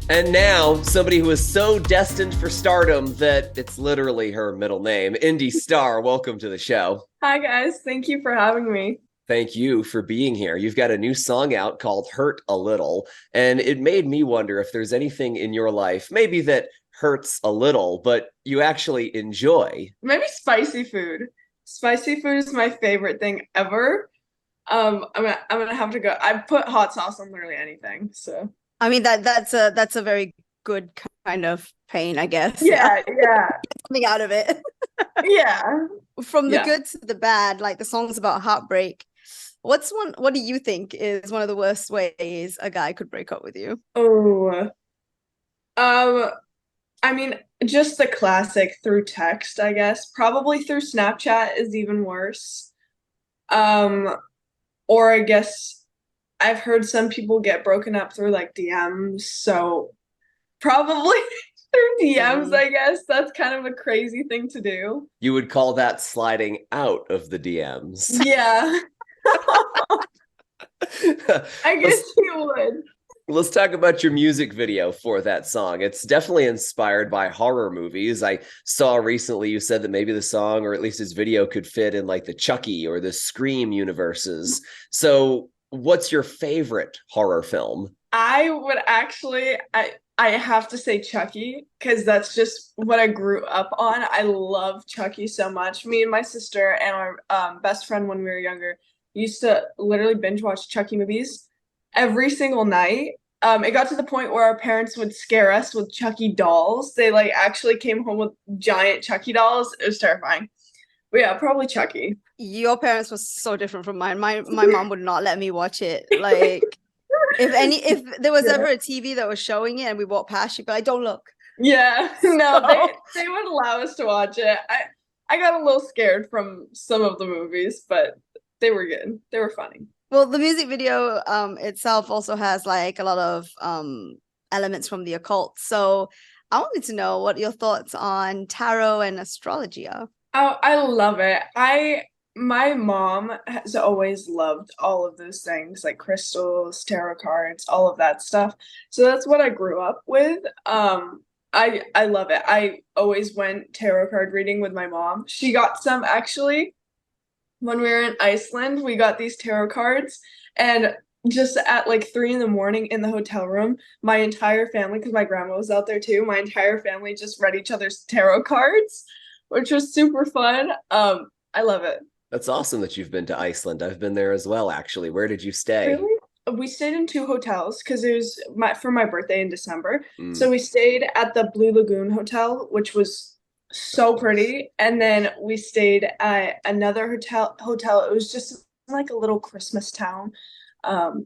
And now, somebody who is so destined for stardom that it's literally her middle name, Indi Star. Welcome to the show. Hi guys, thank you for having me. Thank you for being here. You've got a new song out called Hurt a Little, and it made me wonder if there's anything in your life, maybe that hurts a little, but you actually enjoy. Maybe spicy food. Spicy food is my favorite thing ever. I'm gonna have to go. I put hot sauce on literally anything. So I mean that's a very good kind of pain, I guess. Yeah. yeah, yeah, Coming out of it. yeah, From the yeah. good to the bad, like the songs about heartbreak. What do you think is one of the worst ways a guy could break up with you? Oh, um, I mean, just the classic through text, I guess. Probably through Snapchat is even worse. Um, or I guess I've heard some people get broken up through like DMs, so probably through DMs, Mm. I guess. That's kind of a crazy thing to do. You would call that sliding out of the DMs. Yeah, I guess let's you would. let's talk about your music video for that song. It's definitely inspired by horror movies. I saw recently you said that maybe the song, or at least his video, could fit in like the Chucky or the Scream universes. So, what's your favorite horror film? I would actually, I have to say Chucky because that's just what I grew up on. I love Chucky so much. Me and my sister and our best friend when we were younger used to literally binge watch Chucky movies every single night. It got to the point where our parents would scare us with Chucky dolls. They like actually came home with giant Chucky dolls. It was terrifying. But yeah, probably Chucky. Your parents were so different from mine. My mom would not let me watch it. Like if there was Yeah. ever a TV that was showing it and we walked past, she'd be like, "Don't look." Yeah, no, they So, they would allow us to watch it. I got a little scared from some of the movies, but they were good. They were funny. well, the music video itself also has like a lot of elements from the occult. So I wanted to know what your thoughts on tarot and astrology are. Oh, I love it. My mom has always loved all of those things, like crystals, tarot cards, all of that stuff. So that's what I grew up with. I love it. I always went tarot card reading with my mom. She got some actually when we were in Iceland. We got these tarot cards, and just at like 3 in the morning in the hotel room, my entire family, because my grandma was out there too, my entire family just read each other's tarot cards, which was super fun. I love it. That's awesome that you've been to Iceland. I've been there as well, actually. Where did you stay? Really? We stayed in two hotels because it was my birthday in December. Mm. So we stayed at the Blue Lagoon Hotel, which was so pretty, and then we stayed at another hotel. It was just like a little Christmas town,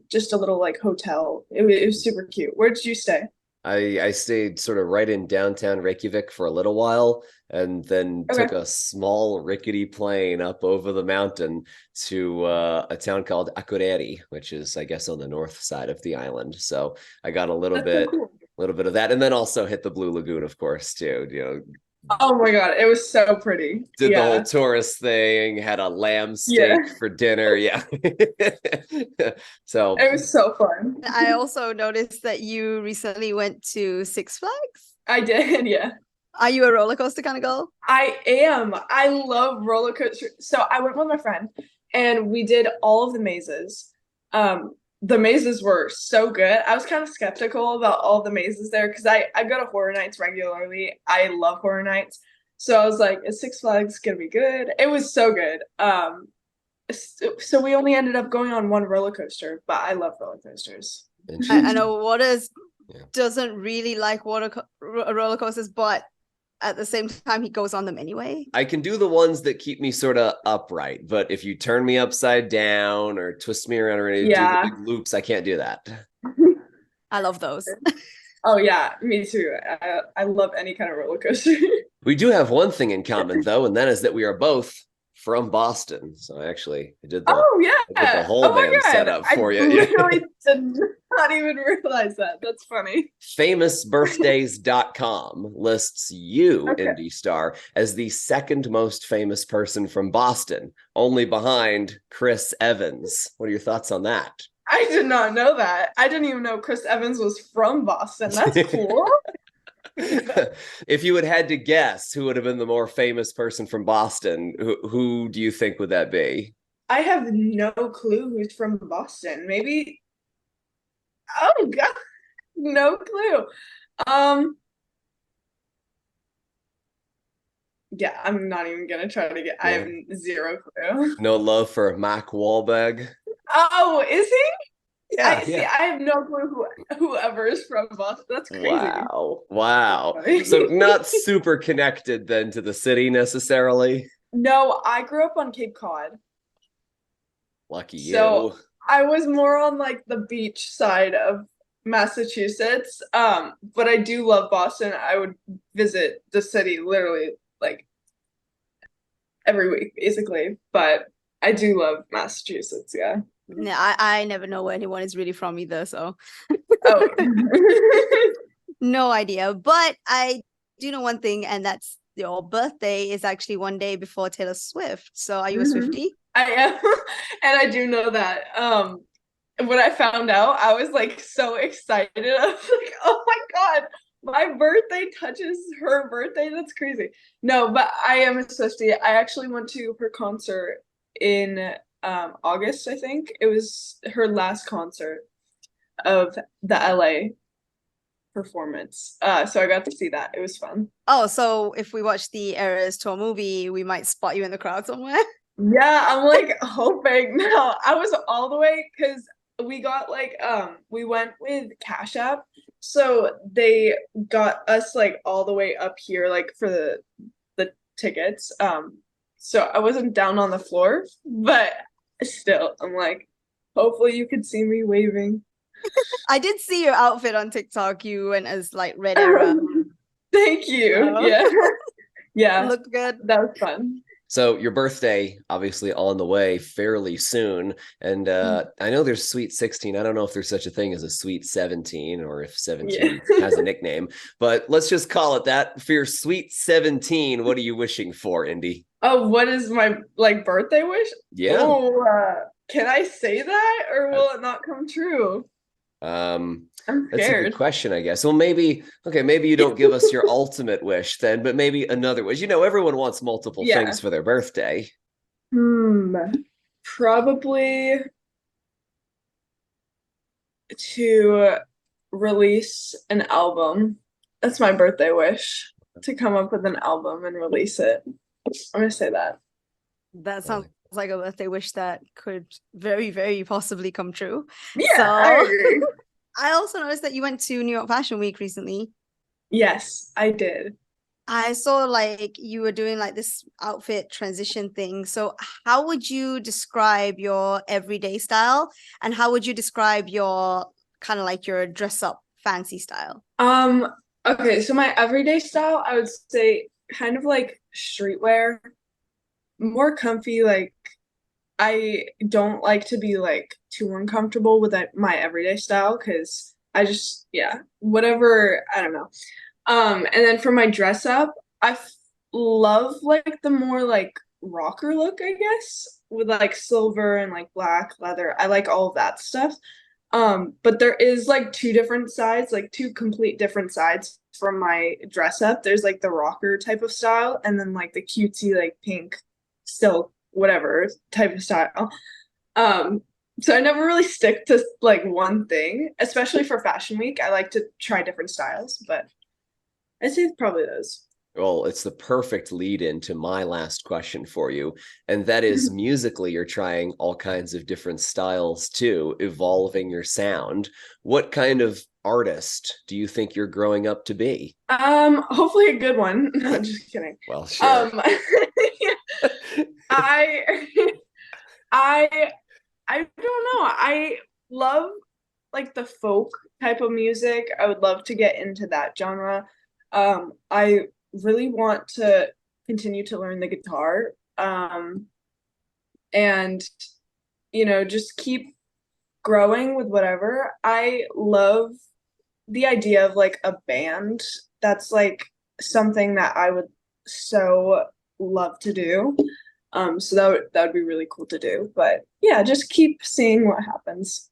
just a little like hotel. It was super cute. Where did you stay? I stayed sort of right in downtown Reykjavik for a little while, and then Okay. took a small rickety plane up over the mountain to a town called Akureyri, which is, I guess, on the north side of the island. So I got That's so cool. a little bit of that, and then also hit the Blue Lagoon, of course, too. Oh my God, it was so pretty. Did the whole Yeah. tourist thing, had a lamb Yeah. steak for dinner. Yeah. So It was so fun. I also noticed that you recently went to Six Flags. I did, yeah. Are you a roller coaster kind of girl? I am. I love roller coasters. So I went with my friend and we did all of the mazes. The mazes were so good. I was kind of skeptical about all the mazes there because I go to horror nights regularly. I love horror nights. So I was like, is Six Flags gonna be good? It was so good. So we only ended up going on one roller coaster, but I love roller coasters. I know Waters Yeah. doesn't really like roller coasters, but at the same time, he goes on them anyway. I can do the ones that keep me sort of upright, but if you turn me upside down or twist me around or do the Yeah. big loops, I can't do that. I love those. Oh yeah, me too. I love any kind of roller coaster. We do have one thing in common, though, and that is that we are both from Boston. So I did Oh the yeah. whole Oh my damn God. setup I for you. literally did not even realize that. That's funny. Famousbirthdays.com lists you, Okay. Indi Star, as the second most famous person from Boston, only behind Chris Evans. What are your thoughts on that? I did not know that. I didn't even know Chris Evans was from Boston. That's cool. If you had to guess who would have been the more famous person from Boston, who do you think would that be? I have no clue who's from Boston. Maybe. Oh God, no clue. Um, yeah, I'm not even gonna try to get. I have zero clue. No love for Mac Wahlberg. Oh, is he? Yeah, I see. yeah. I have no clue whoever is from Boston. That's crazy. Wow. So not super connected then to the city necessarily. No, I grew up on Cape Cod. Lucky So you. I was more on like the beach side of Massachusetts. But I do love Boston. I would visit the city literally like every week, basically. But I do love Massachusetts, yeah. Yeah, I never know where anyone is really from either, so Oh. no idea. But I do know one thing, and that's your birthday is actually one day before Taylor Swift. So are you a Swiftie? I am, and I do know that. When I found out, I was like so excited. I was like, oh my God, my birthday touches her birthday. That's crazy. No, but I am a Swiftie. I actually went to her concert in August, I think. It was her last concert of the LA performance. So I got to see that. It was fun. Oh, so if we watch the Eras Tour movie, we might spot you in the crowd somewhere. Yeah, I'm like hoping. No, I was all the way because we got like we went with Cash App, so they got us like all the way up here like for the tickets. So I wasn't down on the floor, but still, I'm like, hopefully you could see me waving. I did see your outfit on TikTok. You went as like Red Era. Thank you. So, Yeah. Yeah, looked good. that was fun. So your birthday, obviously on the way fairly soon. And I know there's Sweet 16. I don't know if there's such a thing as a Sweet 17 or if 17 has a nickname, but let's just call it that. For your Sweet 17, what are you wishing for, Indy? Oh, what is my like birthday wish? Yeah. Oh, can I say that or will it not come true? I'm That's a scared. good question, I guess. Well, maybe you don't give us your ultimate wish then, but maybe another wish. You know, everyone wants multiple things for their birthday. Probably to release an album. That's my birthday wish, to come up with an album and release it. I'm gonna say that. That sounds like a birthday wish that could very, very possibly come true. Yeah, So I agree. I also noticed that you went to New York Fashion Week recently. Yes, I did. I saw like you were doing like this outfit transition thing. So how would you describe your everyday style, and how would you describe your kind of like your dress up fancy style? Okay, so my everyday style, I would say kind of like streetwear, more comfy. Like I don't like to be like too uncomfortable with my everyday style because I just, yeah, whatever, I don't know. And then for my dress up, love like the more like rocker look, I guess, with like silver and like black leather. I like all of that stuff. But there is like two different sides, like two complete different sides from my dress up. There's like the rocker type of style, and then like the cutesy, like pink, silk, whatever type of style. So I never really stick to like one thing, especially for Fashion Week. I like to try different styles, but I'd say it's probably those. Well, it's the perfect lead into my last question for you. And that is musically, you're trying all kinds of different styles too, evolving your sound. What kind of artist do you think you're growing up to be? Hopefully a good one. No, just kidding. Well, sure. I I I don't know. I love like the folk type of music. I would love to get into that genre. I really want to continue to learn the guitar. And just keep growing with whatever. I love the idea of like a band. That's like something that I would so love to do. So that would be really cool to do. But yeah, just keep seeing what happens.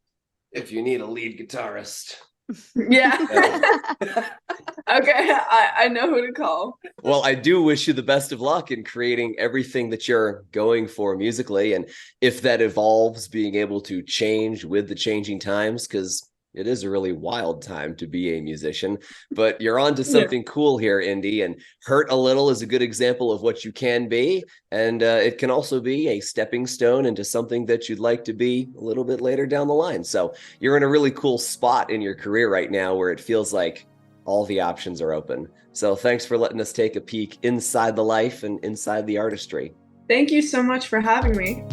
If you need a lead guitarist. Yeah. Okay, I know who to call. Well, I do wish you the best of luck in creating everything that you're going for musically. And if that evolves, being able to change with the changing times, because it is a really wild time to be a musician. But you're on to something cool here, Indi, and Hurt a Little is a good example of what you can be. And it can also be a stepping stone into something that you'd like to be a little bit later down the line. So you're in a really cool spot in your career right now where it feels like all the options are open. So thanks for letting us take a peek inside the life and inside the artistry. Thank you so much for having me.